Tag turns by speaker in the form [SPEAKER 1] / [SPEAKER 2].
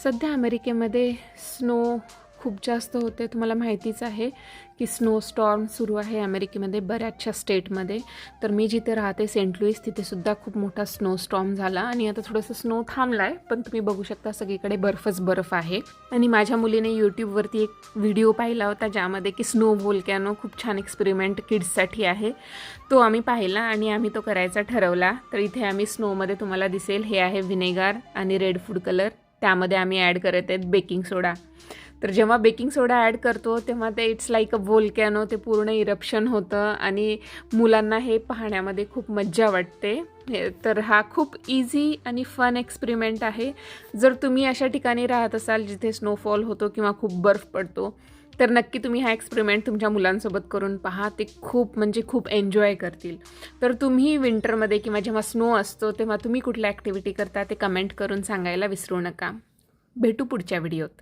[SPEAKER 1] सध्या अमेरिकेमध्ये स्नो खूप जास्त होते. तुम्हाला माहितीच आहे की स्नो स्टॉर्म सुरू आहे अमेरिकेमध्ये बऱ्याचशा स्टेटमध्ये. तर मी जिथे राहते सेंट लुईस तिथेसुद्धा खूप मोठा स्नो स्टॉर्म झाला आणि आता थोडंसं स्नो थांबला आहे, पण तुम्ही बघू शकता सगळीकडे बर्फच बर्फ आहे. आणि माझ्या मुलीने यूट्यूबवरती एक व्हिडिओ पाहिला होता ज्यामध्ये की स्नो व्होल्कॅनो खूप छान एक्सपेरिमेंट किड्ससाठी आहे, तो आम्ही पाहिला आणि आम्ही तो करायचा ठरवला. तर इथे आम्ही स्नोमध्ये तुम्हाला दिसेल हे आहे व्हिनेगार आणि रेड फूड कलर, त्यामध्ये आम्ही ॲड करत आहेत बेकिंग सोडा. तर जेव्हा बेकिंग सोडा ॲड करतो तेव्हा ते इट्स लाईक अ व्होल्कॅनो, ते पूर्ण इरप्शन होतं आणि मुलांना हे पाहण्यामध्ये खूप मज्जा वाटते. तर हा खूप इझी आणि फन एक्सपेरिमेंट आहे. जर तुम्ही अशा ठिकाणी राहत असाल जिथे स्नोफॉल होतो किंवा खूप बर्फ पडतो तर नक्की तुम्ही हा एक्सपेरिमेंट तुमच्या मुलांसोबत करून पहा. ते खूप एन्जॉय करतील. तर तुम्ही विंटरमध्ये किंवा जेव्हा स्नो असतो तेव्हा तुम्ही कुठल्या ॲक्टिव्हिटी करता ते कमेंट करून सांगायला विसरू नका. भेटू पुढच्या व्हिडिओत.